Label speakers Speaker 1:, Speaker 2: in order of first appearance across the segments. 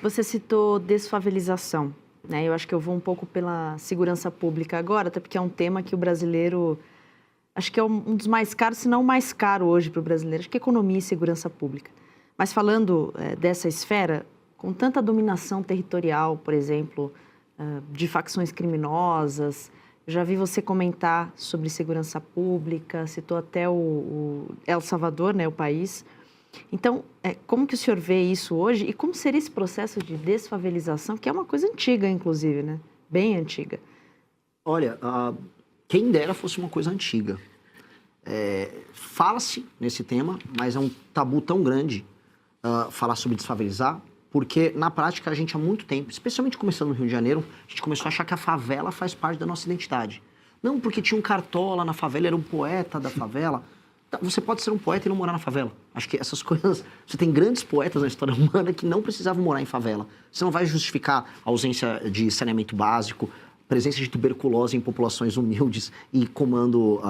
Speaker 1: Você citou desfavelização, né? Eu acho que eu vou um pouco pela segurança pública agora, até porque é um tema que o brasileiro, acho que é um dos mais caros, se não o mais caro hoje para o brasileiro, acho que é economia e segurança pública. Mas falando dessa esfera, com tanta dominação territorial, por exemplo, de facções criminosas, já vi você comentar sobre segurança pública, citou até o El Salvador, né, o país. Então, como que o senhor vê isso hoje e como seria esse processo de desfavelização, que é uma coisa antiga, inclusive, né? Bem antiga.
Speaker 2: Olha, quem dera fosse uma coisa antiga. Fala-se nesse tema, mas é um tabu tão grande falar sobre desfavelizar, porque na prática a gente há muito tempo, especialmente começando no Rio de Janeiro, a gente começou a achar que a favela faz parte da nossa identidade. Não porque tinha um cartola na favela, era um poeta da favela. Você pode ser um poeta e não morar na favela. Acho que essas coisas... Você tem grandes poetas na história humana que não precisavam morar em favela. Você não vai justificar a ausência de saneamento básico, presença de tuberculose em populações humildes e comando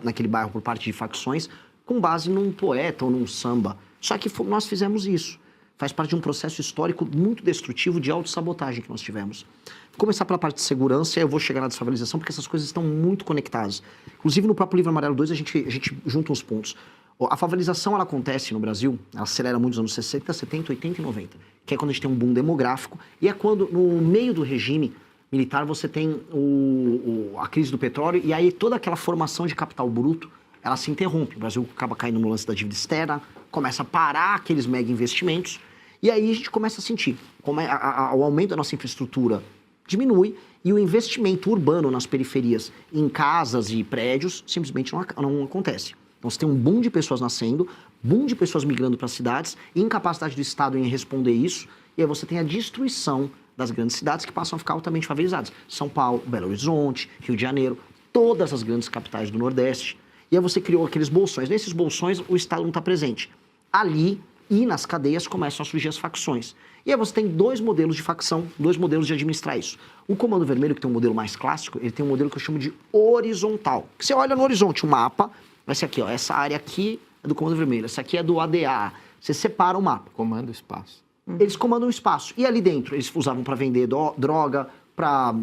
Speaker 2: naquele bairro por parte de facções com base num poeta ou num samba. Só que nós fizemos isso. Faz parte de um processo histórico muito destrutivo de autossabotagem que nós tivemos. Vou começar pela parte de segurança e eu vou chegar na desfavelização, porque essas coisas estão muito conectadas. Inclusive, no próprio Livro Amarelo 2, a gente junta uns pontos. A favelização, ela acontece no Brasil, ela acelera muito nos anos 60, 70, 80 e 90, que é quando a gente tem um boom demográfico, e é quando, no meio do regime militar, você tem a crise do petróleo, e aí toda aquela formação de capital bruto, ela se interrompe. O Brasil acaba caindo no lance da dívida externa, começa a parar aqueles mega investimentos, e aí a gente começa a sentir como o aumento da nossa infraestrutura diminui e o investimento urbano nas periferias, em casas e prédios, simplesmente não acontece. Então você tem um boom de pessoas nascendo, boom de pessoas migrando para as cidades, incapacidade do Estado em responder isso, e aí você tem a destruição das grandes cidades que passam a ficar altamente favelizadas. São Paulo, Belo Horizonte, Rio de Janeiro, todas as grandes capitais do Nordeste. E aí você criou aqueles bolsões. Nesses bolsões, o Estado não está presente. Ali e nas cadeias começam a surgir as facções. E aí você tem dois modelos de facção, dois modelos de administrar isso. O Comando Vermelho, que tem um modelo mais clássico, ele tem um modelo que eu chamo de horizontal. Você olha no horizonte, o mapa, vai ser aqui, ó, essa área aqui é do Comando Vermelho, essa aqui é do ADA. Você separa o mapa.
Speaker 3: Comanda o espaço.
Speaker 2: Eles comandam o espaço. E ali dentro, eles usavam para vender droga, para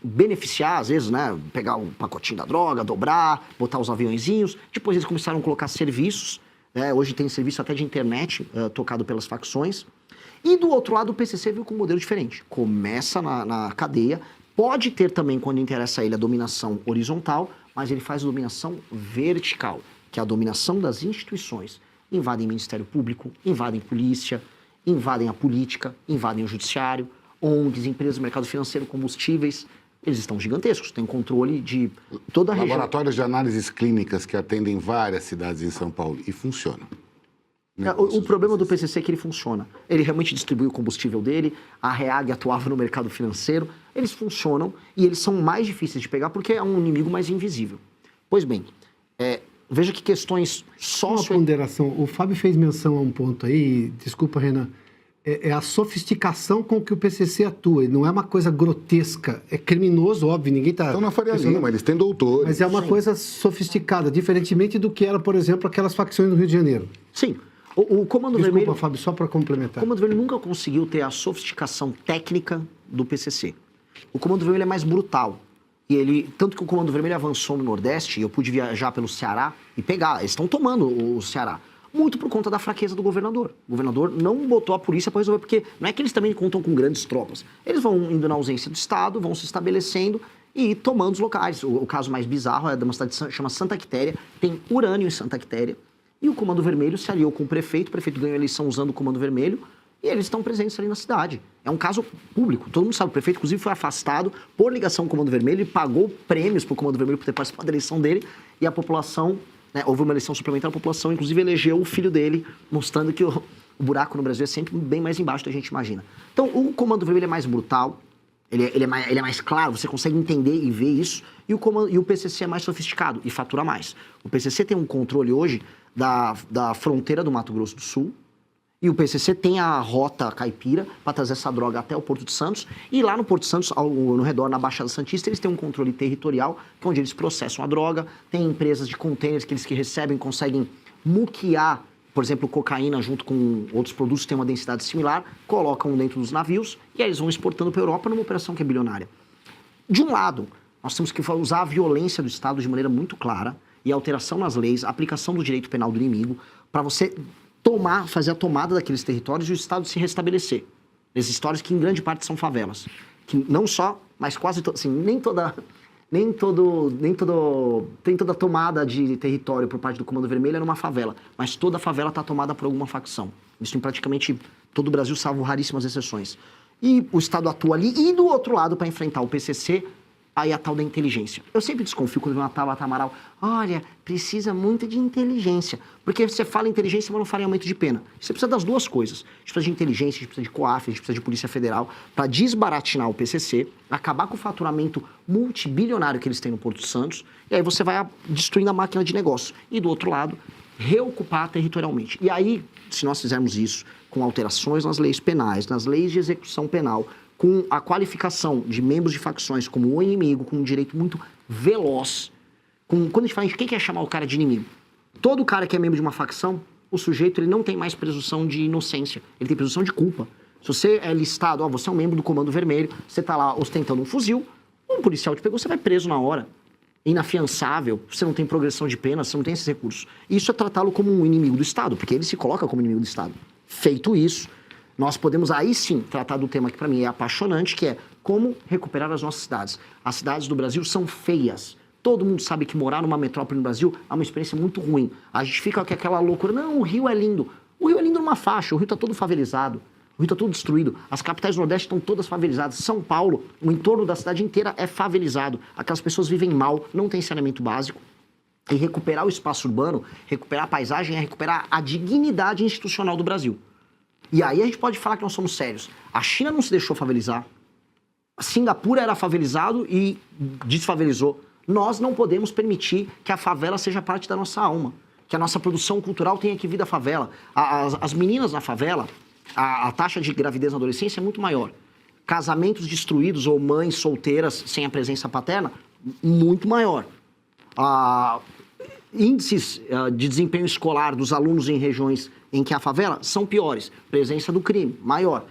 Speaker 2: beneficiar, às vezes, né, pegar um pacotinho da droga, dobrar, botar os aviõezinhos. Depois eles começaram a colocar serviços. Hoje tem serviço até de internet tocado pelas facções. E do outro lado, o PCC veio com um modelo diferente. Começa na cadeia, pode ter também, quando interessa a ele, a dominação horizontal, mas ele faz a dominação vertical, que é a dominação das instituições. Invadem Ministério Público, invadem polícia, invadem a política, invadem o judiciário, ONGs, empresas do mercado financeiro, combustíveis. Eles estão gigantescos, têm controle de toda a região.
Speaker 4: Laboratórios de análises clínicas que atendem várias cidades em São Paulo e funcionam.
Speaker 2: O problema do PCC é que ele funciona. Ele realmente distribui o combustível dele, a REAG atuava no mercado financeiro, eles funcionam e eles são mais difíceis de pegar porque é um inimigo mais invisível. Pois bem, veja que questões
Speaker 5: Uma ponderação. O Fábio fez menção a um ponto aí, desculpa, Renan, é a sofisticação com que o PCC atua. Não é uma coisa grotesca, é criminoso, óbvio, ninguém está...
Speaker 4: Estão na Faria Lima, eles têm doutores.
Speaker 5: Mas é uma coisa sofisticada, diferentemente do que era, por exemplo, aquelas facções do Rio de Janeiro.
Speaker 2: Sim. O Comando Vermelho...
Speaker 5: Desculpa, Fábio, só para complementar.
Speaker 2: O Comando Vermelho nunca conseguiu ter a sofisticação técnica do PCC. O Comando Vermelho é mais brutal. Tanto que o Comando Vermelho avançou no Nordeste, e eu pude viajar pelo Ceará e pegar. Eles estão tomando o Ceará. Muito por conta da fraqueza do governador. O governador não botou a polícia para resolver, porque não é que eles também contam com grandes tropas. Eles vão indo na ausência do Estado, vão se estabelecendo e tomando os locais. O caso mais bizarro é de uma cidade que chama Santa Quitéria, tem urânio em Santa Quitéria, e o Comando Vermelho se aliou com o prefeito ganhou a eleição usando o Comando Vermelho, e eles estão presentes ali na cidade. É um caso público, todo mundo sabe, o prefeito inclusive foi afastado por ligação com o Comando Vermelho, ele pagou prêmios para o Comando Vermelho por ter participado da eleição dele, e a população... houve uma eleição suplementar, a população inclusive elegeu o filho dele, mostrando que o buraco no Brasil é sempre bem mais embaixo do que a gente imagina. Então, o Comando Vermelho é mais brutal, ele é mais claro, você consegue entender e ver isso, e o PCC é mais sofisticado e fatura mais. O PCC tem um controle hoje da fronteira do Mato Grosso do Sul, e o PCC tem a rota caipira para trazer essa droga até o Porto de Santos. E lá no Porto de Santos, no redor, na Baixada Santista, eles têm um controle territorial, que é onde eles processam a droga. Tem empresas de containers que eles recebem, conseguem muquear por exemplo, cocaína junto com outros produtos que têm uma densidade similar, colocam dentro dos navios e aí eles vão exportando para a Europa numa operação que é bilionária. De um lado, nós temos que usar a violência do Estado de maneira muito clara e a alteração nas leis, a aplicação do direito penal do inimigo, para você fazer a tomada daqueles territórios e o Estado se restabelecer. Esses territórios que em grande parte são favelas. Que não só, mas quase, assim, nem toda tomada de território por parte do Comando Vermelho é numa favela, mas toda favela está tomada por alguma facção. Isso em praticamente todo o Brasil, salvo raríssimas exceções. E o Estado atua ali, e do outro lado, para enfrentar o PCC, aí a tal da inteligência. Eu sempre desconfio quando vem uma Tabata Amaral, olha, precisa muito de inteligência. Porque você fala inteligência, mas não fala em aumento de pena. Você precisa das duas coisas. A gente precisa de inteligência, a gente precisa de COAF, a gente precisa de Polícia Federal, para desbaratinar o PCC, acabar com o faturamento multibilionário que eles têm no Porto Santos, e aí você vai destruindo a máquina de negócio. E do outro lado, reocupar territorialmente. E aí, se nós fizermos isso com alterações nas leis penais, nas leis de execução penal, com a qualificação de membros de facções como o inimigo, com um direito muito veloz. Quando a gente fala, quem quer chamar o cara de inimigo? Todo cara que é membro de uma facção, o sujeito ele não tem mais presunção de inocência, ele tem presunção de culpa. Se você é listado, você é um membro do Comando Vermelho, você está lá ostentando um fuzil, um policial te pegou, você vai preso na hora. Inafiançável, você não tem progressão de pena, você não tem esses recursos. Isso é tratá-lo como um inimigo do Estado, porque ele se coloca como inimigo do Estado. Feito isso, nós podemos aí sim tratar do tema que para mim é apaixonante, que é como recuperar as nossas cidades. As cidades do Brasil são feias. Todo mundo sabe que morar numa metrópole no Brasil é uma experiência muito ruim. A gente fica com aquela loucura, não, o Rio é lindo. O Rio é lindo numa faixa, o Rio está todo favelizado, o Rio está todo destruído. As capitais do Nordeste estão todas favelizadas. São Paulo, o entorno da cidade inteira é favelizado. Aquelas pessoas vivem mal, não tem saneamento básico. E recuperar o espaço urbano, recuperar a paisagem é recuperar a dignidade institucional do Brasil. E aí a gente pode falar que nós somos sérios. A China não se deixou favelizar. A Singapura era favelizado e desfavelizou. Nós não podemos permitir que a favela seja parte da nossa alma. Que a nossa produção cultural tenha que vir da favela. As meninas na favela, a taxa de gravidez na adolescência é muito maior. Casamentos destruídos ou mães solteiras sem a presença paterna, muito maior. Índices de desempenho escolar dos alunos em regiões em que há favela são piores. Presença do crime, maior.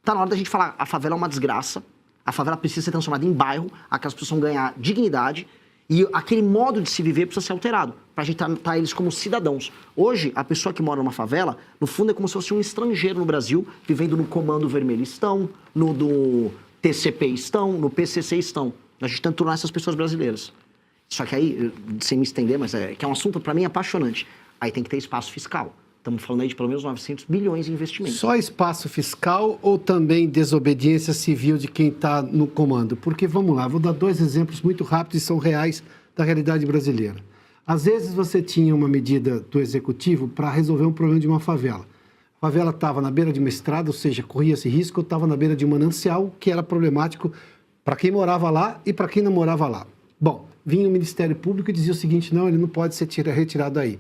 Speaker 2: Está na hora da gente falar, a favela é uma desgraça, a favela precisa ser transformada em bairro, aquelas pessoas precisam ganhar dignidade e aquele modo de se viver precisa ser alterado, para a gente tratar eles como cidadãos. Hoje, a pessoa que mora numa favela, no fundo é como se fosse um estrangeiro no Brasil, vivendo no Comando Vermelho estão, no do TCP estão, no PCC estão. A gente tenta tornar essas pessoas brasileiras. Só que aí, sem me estender, mas que é um assunto para mim apaixonante, aí tem que ter espaço fiscal. Estamos falando aí de pelo menos 900 bilhões em investimentos.
Speaker 5: Só espaço fiscal ou também desobediência civil de quem está no comando? Porque, vamos lá, vou dar dois exemplos muito rápidos e são reais da realidade brasileira. Às vezes você tinha uma medida do executivo para resolver um problema de uma favela. A favela estava na beira de uma estrada, ou seja, corria-se risco, ou estava na beira de um manancial, que era problemático para quem morava lá e para quem não morava lá. Bom, vinha o Ministério Público e dizia o seguinte, não, ele não pode ser retirado daí.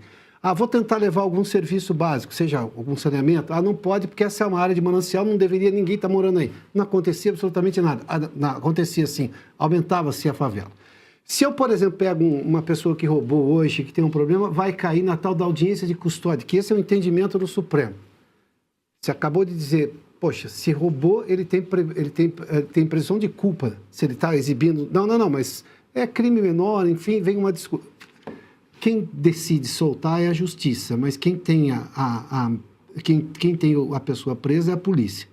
Speaker 5: Vou tentar levar algum serviço básico, seja algum saneamento. Não pode, porque essa é uma área de manancial, não deveria ninguém estar morando aí. Não acontecia absolutamente nada. Não, acontecia assim, aumentava-se a favela. Se eu, por exemplo, pego uma pessoa que roubou hoje, que tem um problema, vai cair na tal da audiência de custódia, que esse é o entendimento do Supremo. Você acabou de dizer, poxa, se roubou, ele tem presunção de culpa, se ele está exibindo... Não, mas é crime menor, enfim, vem uma discussão. Quem decide soltar é a justiça, mas quem tem quem tem a pessoa presa é a polícia.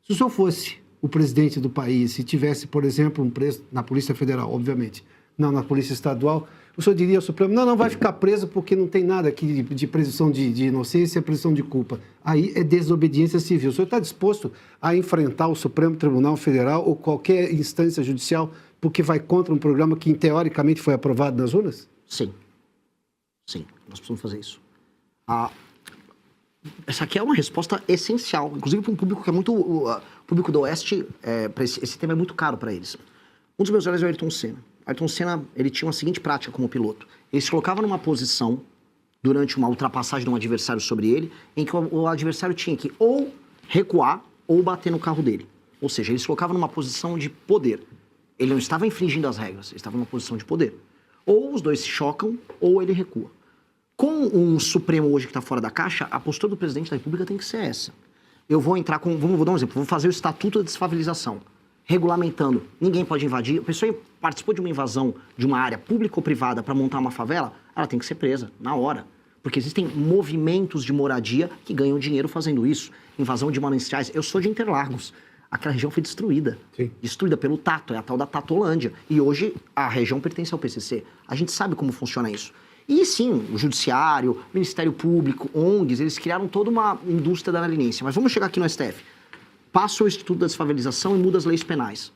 Speaker 5: Se o senhor fosse o presidente do país, se tivesse, por exemplo, um preso na Polícia Federal, obviamente, não na Polícia Estadual, o senhor diria ao Supremo, não vai ficar preso porque não tem nada aqui de presunção de inocência, presunção de culpa. Aí é desobediência civil. O senhor está disposto a enfrentar o Supremo Tribunal Federal ou qualquer instância judicial porque vai contra um programa que, teoricamente, foi aprovado nas urnas?
Speaker 2: Sim. Sim, nós precisamos fazer isso. Essa aqui é uma resposta essencial, inclusive para um público que é muito... O público do Oeste, esse tema é muito caro para eles. Um dos meus heróis é o Ayrton Senna. Ayrton Senna, ele tinha uma seguinte prática como piloto. Ele se colocava numa posição, durante uma ultrapassagem de um adversário sobre ele, em que o adversário tinha que ou recuar ou bater no carro dele. Ou seja, ele se colocava numa posição de poder. Ele não estava infringindo as regras, ele estava numa posição de poder. Ou os dois se chocam, ou ele recua. Com um Supremo hoje que está fora da caixa, a postura do presidente da República tem que ser essa. Eu vou entrar com... Vou dar um exemplo. Vou fazer o Estatuto da Desfavelização, regulamentando. Ninguém pode invadir. A pessoa participou de uma invasão de uma área pública ou privada para montar uma favela, ela tem que ser presa, na hora. Porque existem movimentos de moradia que ganham dinheiro fazendo isso. Invasão de mananciais. Eu sou de Interlagos. Aquela região foi destruída. Sim. Destruída pelo Tato, é a tal da Tatolândia. E hoje a região pertence ao PCC. A gente sabe como funciona isso. E sim, o Judiciário, o Ministério Público, ONGs, eles criaram toda uma indústria da leniência. Mas vamos chegar aqui no STF. Passa o Instituto da Desfavelização e muda as leis penais.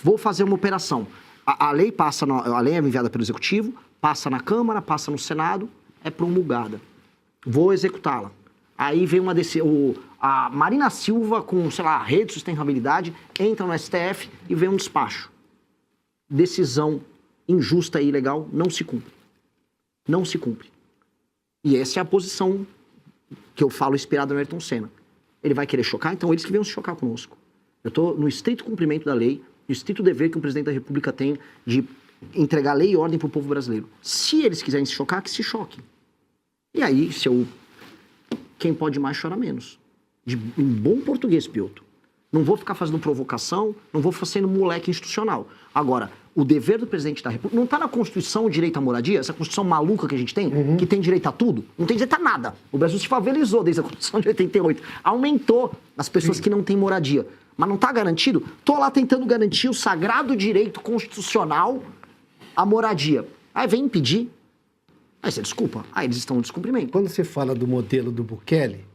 Speaker 2: Vou fazer uma operação. A lei a lei é enviada pelo Executivo, passa na Câmara, passa no Senado, é promulgada. Vou executá-la. Aí vem a Marina Silva com, sei lá, rede de sustentabilidade, entra no STF e vem um despacho. Decisão injusta e ilegal não se cumpre. Não se cumpre. E essa é a posição que eu falo inspirada no Ayrton Senna. Ele vai querer chocar, então eles que venham se chocar conosco. Eu estou no estrito cumprimento da lei, no estrito dever que um presidente da República tem de entregar lei e ordem para o povo brasileiro. Se eles quiserem se chocar, que se choquem. E aí, quem pode mais chora menos. Em bom português, Piotr. Não vou ficar fazendo provocação, não vou ficar sendo moleque institucional. Agora, o dever do presidente da República... Não está na Constituição o direito à moradia? Essa Constituição maluca que a gente tem, que tem direito a tudo? Não tem direito a nada. O Brasil se favelizou desde a Constituição de 88. Aumentou as pessoas que não têm moradia. Mas não está garantido? Estou lá tentando garantir o sagrado direito constitucional à moradia. Aí vem impedir. Aí você desculpa. Aí eles estão no descumprimento.
Speaker 5: Quando você fala do modelo do Bukele,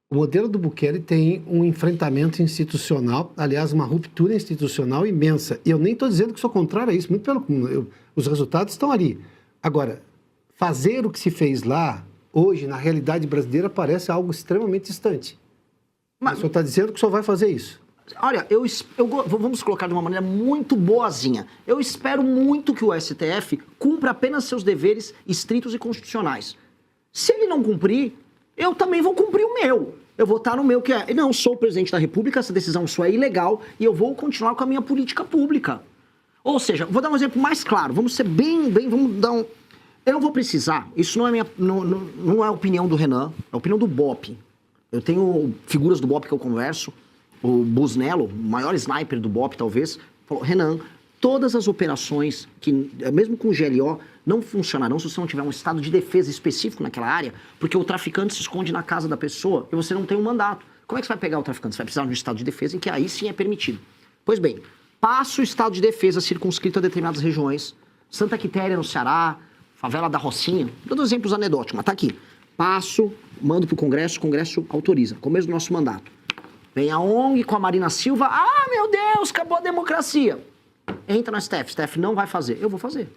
Speaker 5: o modelo do Bukele tem um enfrentamento institucional, aliás, uma ruptura institucional imensa. E eu nem estou dizendo que sou contrário a isso, muito pelo contrário, os resultados estão ali. Agora, fazer o que se fez lá, hoje, na realidade brasileira, parece algo extremamente distante. Mas o senhor está dizendo que só vai fazer isso.
Speaker 2: Olha, vamos colocar de uma maneira muito boazinha. Eu espero muito que o STF cumpra apenas seus deveres estritos e constitucionais. Se ele não cumprir, eu também vou cumprir o meu. Eu vou estar no meu, que é... Não, eu sou o presidente da República, essa decisão sua é ilegal e eu vou continuar com a minha política pública. Ou seja, vou dar um exemplo mais claro. Vamos ser vamos dar um... Eu não vou precisar, isso não é não é a opinião do Renan, é a opinião do BOP. Eu tenho figuras do BOP que eu converso. O Busnello, o maior sniper do BOP, talvez, falou: Renan, todas as operações, que mesmo com o GLO, não funcionarão se você não tiver um estado de defesa específico naquela área, porque o traficante se esconde na casa da pessoa e você não tem um mandato. Como é que você vai pegar o traficante? Você vai precisar de um estado de defesa em que aí sim é permitido. Pois bem, passa o estado de defesa circunscrito a determinadas regiões. Santa Quitéria, no Ceará, favela da Rocinha, todos exemplos anedóticos, mas tá aqui. Passo, mando pro Congresso, o Congresso autoriza, começo do nosso mandato. Vem a ONG com a Marina Silva, meu Deus, acabou a democracia. Entra no STF, STF não vai fazer. Eu vou fazer.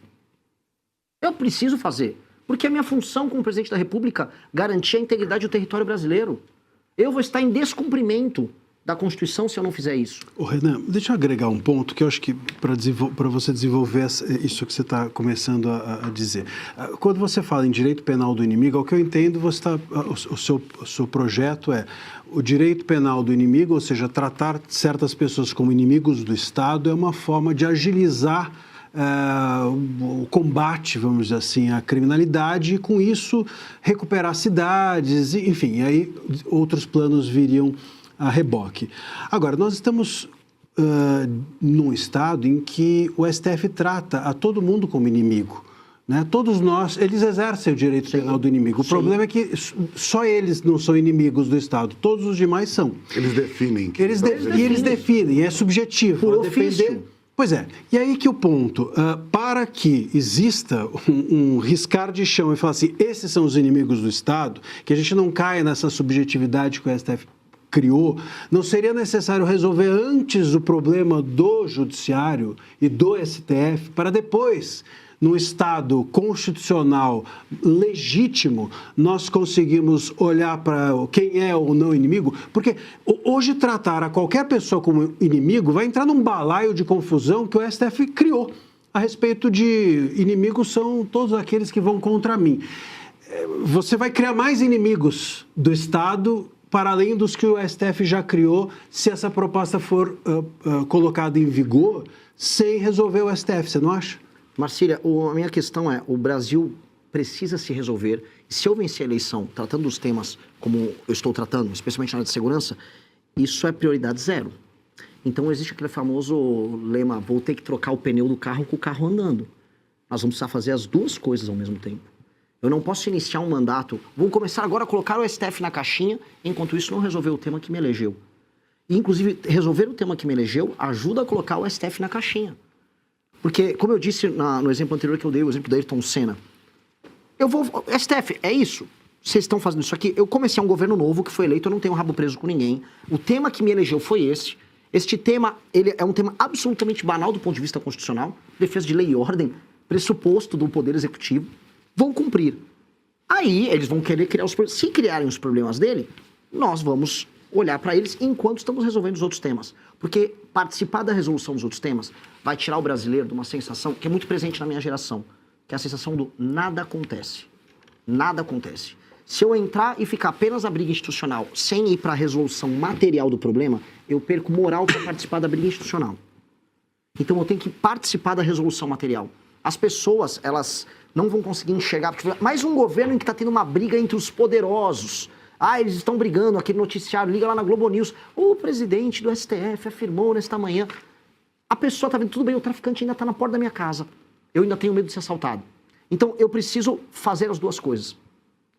Speaker 2: Eu preciso fazer. Porque é minha função como presidente da República garantir a integridade do território brasileiro. Eu vou estar em descumprimento da Constituição se eu não fizer isso.
Speaker 3: Ô, Renan, deixa eu agregar um ponto que eu acho que para você desenvolver isso que você está começando a dizer. Quando você fala em direito penal do inimigo, ao que eu entendo, o seu projeto é o direito penal do inimigo, ou seja, tratar certas pessoas como inimigos do Estado é uma forma de agilizar o combate, vamos dizer assim, à criminalidade e, com isso, recuperar cidades, enfim, aí outros planos viriam a reboque. Agora, nós estamos num estado em que o STF trata a todo mundo como inimigo. Né? Todos nós, eles exercem o direito penal do inimigo. O problema é que só eles não são inimigos do Estado, todos os demais são.
Speaker 4: Eles definem.
Speaker 3: Eles definem, é subjetivo.
Speaker 2: Por ofício.
Speaker 3: Pois é, e aí que o ponto, para que exista um riscar de chão e falar assim, esses são os inimigos do Estado, que a gente não caia nessa subjetividade que o STF criou, não seria necessário resolver antes o problema do Judiciário e do STF para depois, no Estado constitucional legítimo, nós conseguimos olhar para quem é ou não inimigo? Porque hoje tratar a qualquer pessoa como inimigo vai entrar num balaio de confusão que o STF criou a respeito de inimigos são todos aqueles que vão contra mim. Você vai criar mais inimigos do Estado para além dos que o STF já criou, se essa proposta for colocada em vigor, sem resolver o STF, você não acha?
Speaker 2: Marcília, a minha questão é, o Brasil precisa se resolver. E se eu vencer a eleição tratando dos temas como eu estou tratando, especialmente na área de segurança, isso é prioridade zero. Então existe aquele famoso lema, vou ter que trocar o pneu do carro com o carro andando. Nós vamos precisar fazer as duas coisas ao mesmo tempo. Eu não posso iniciar um mandato, vou começar agora a colocar o STF na caixinha, enquanto isso não resolver o tema que me elegeu. E, inclusive, resolver o tema que me elegeu ajuda a colocar o STF na caixinha. Porque, como eu disse no exemplo anterior que eu dei, o exemplo da Ayrton Senna, STF, é isso. Vocês estão fazendo isso aqui. Eu comecei um governo novo que foi eleito, eu não tenho rabo preso com ninguém. O tema que me elegeu foi esse. Este tema, ele é um tema absolutamente banal do ponto de vista constitucional, defesa de lei e ordem, pressuposto do poder executivo, vão cumprir. Aí eles vão querer criar os problemas. Se criarem os problemas dele, nós vamos olhar para eles enquanto estamos resolvendo os outros temas. Porque participar da resolução dos outros temas vai tirar o brasileiro de uma sensação que é muito presente na minha geração, que é a sensação do nada acontece. Nada acontece. Se eu entrar e ficar apenas na briga institucional, sem ir para a resolução material do problema, eu perco moral para participar da briga institucional. Então eu tenho que participar da resolução material. As pessoas, elas não vão conseguir enxergar, porque mais um governo em que está tendo uma briga entre os poderosos. Ah, eles estão brigando, aquele noticiário, liga lá na Globo News. O presidente do STF afirmou nesta manhã. A pessoa está vendo, tudo bem, o traficante ainda está na porta da minha casa. Eu ainda tenho medo de ser assaltado. Então eu preciso fazer as duas coisas.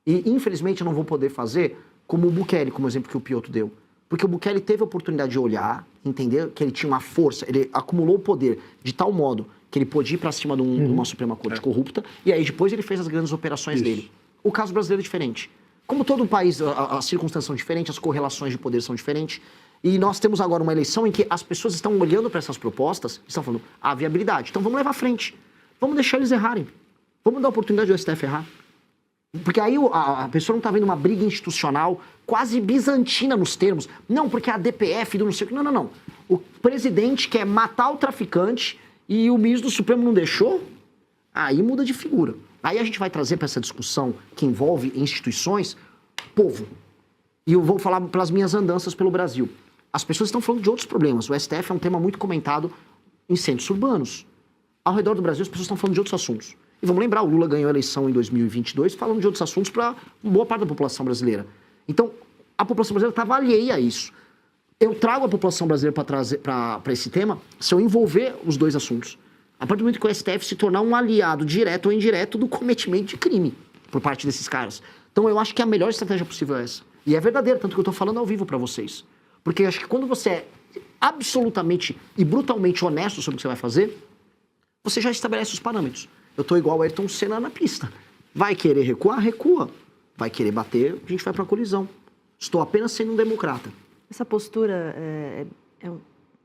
Speaker 2: E, infelizmente, eu não vou poder fazer como o Bukele, como o exemplo que o Piotr deu. Porque o Bukele teve a oportunidade de olhar, entender que ele tinha uma força, ele acumulou o poder de tal modo que ele pôde ir para cima de uma Suprema Corte corrupta, e aí depois ele fez as grandes operações dele. O caso brasileiro é diferente. Como todo país, as circunstâncias são diferentes, as correlações de poder são diferentes, e nós temos agora uma eleição em que as pessoas estão olhando para essas propostas e estão falando, a viabilidade. Então vamos levar à frente. Vamos deixar eles errarem. Vamos dar a oportunidade do STF errar. Porque aí a pessoa não está vendo uma briga institucional quase bizantina nos termos. Não, porque a DPF do não sei o que. Não, não, não. O presidente quer matar o traficante e o ministro do Supremo não deixou. Aí muda de figura. Aí a gente vai trazer para essa discussão que envolve instituições, povo. E eu vou falar pelas minhas andanças pelo Brasil. As pessoas estão falando de outros problemas. O STF é um tema muito comentado em centros urbanos. Ao redor do Brasil, as pessoas estão falando de outros assuntos. E vamos lembrar, o Lula ganhou a eleição em 2022 falando de outros assuntos para boa parte da população brasileira. Então, a população brasileira estava alheia a isso. Eu trago a população brasileira para esse tema se eu envolver os dois assuntos. A partir do momento que o STF se tornar um aliado direto ou indireto do cometimento de crime por parte desses caras. Então, eu acho que a melhor estratégia possível é essa. E é verdadeiro, tanto que eu estou falando ao vivo para vocês. Porque eu acho que quando você é absolutamente e brutalmente honesto sobre o que você vai fazer, você já estabelece os parâmetros. Eu tô igual o Ayrton Senna na pista. Vai querer recuar? Recua. Vai querer bater? A gente vai para a colisão. Estou apenas sendo um democrata.
Speaker 1: Essa postura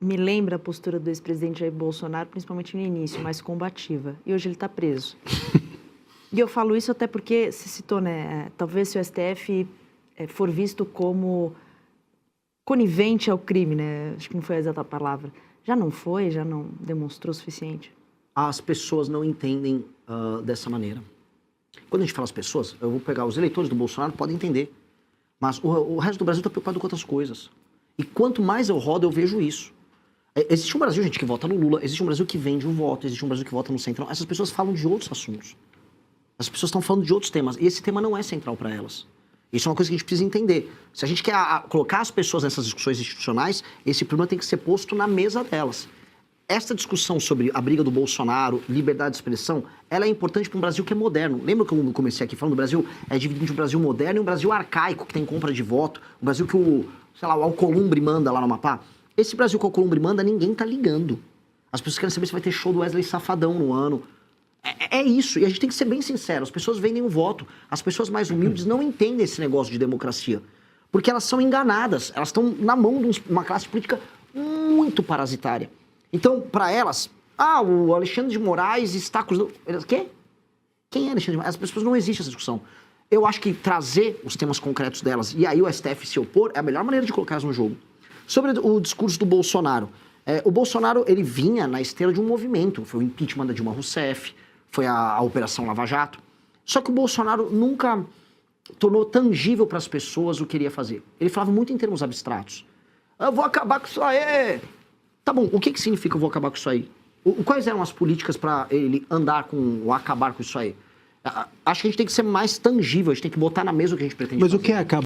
Speaker 1: me lembra a postura do ex-presidente Jair Bolsonaro, principalmente no início, mais combativa. E hoje ele está preso. E eu falo isso até porque se citou, né? Talvez se o STF for visto como conivente ao crime, né? Acho que não foi a exata palavra. Já não foi? Já não demonstrou o suficiente?
Speaker 2: As pessoas não entendem dessa maneira. Quando a gente fala as pessoas, eu vou pegar os eleitores do Bolsonaro, podem entender. Mas o resto do Brasil está preocupado com outras coisas. E quanto mais eu rodo, eu vejo isso. Existe um Brasil, gente, que vota no Lula, existe um Brasil que vende um voto, existe um Brasil que vota no Centrão. Essas pessoas falam de outros assuntos. As pessoas estão falando de outros temas. E esse tema não é central para elas. Isso é uma coisa que a gente precisa entender. Se a gente quer colocar as pessoas nessas discussões institucionais, esse problema tem que ser posto na mesa delas. Esta discussão sobre a briga do Bolsonaro, liberdade de expressão, ela é importante para um Brasil que é moderno. Lembra que eu comecei aqui falando do Brasil é dividido entre um Brasil moderno e um Brasil arcaico, que tem compra de voto, um Brasil que o Alcolumbre manda lá no Amapá? Esse Brasil que o Alcolumbre manda, ninguém tá ligando. As pessoas querem saber se vai ter show do Wesley Safadão no ano. É isso, e a gente tem que ser bem sincero, as pessoas vendem um voto, as pessoas mais humildes não entendem esse negócio de democracia, porque elas são enganadas, elas estão na mão de uma classe política muito parasitária. Então, para elas, o Alexandre de Moraes está acusando... Quê? Quem é Alexandre de Moraes? As pessoas não existe essa discussão. Eu acho que trazer os temas concretos delas e aí o STF se opor é a melhor maneira de colocar elas no jogo. Sobre o discurso do Bolsonaro. O Bolsonaro, ele vinha na esteira de um movimento. Foi o impeachment da Dilma Rousseff, foi a Operação Lava Jato. Só que o Bolsonaro nunca tornou tangível para as pessoas o que ele ia fazer. Ele falava muito em termos abstratos. Eu vou acabar com isso aí. Tá bom, o que significa eu vou acabar com isso aí? Quais eram as políticas para ele andar com ou acabar com isso aí? Acho que a gente tem que ser mais tangível, a gente tem que botar na mesa o que a gente pretende
Speaker 3: Mas
Speaker 2: fazer.
Speaker 3: o que acaba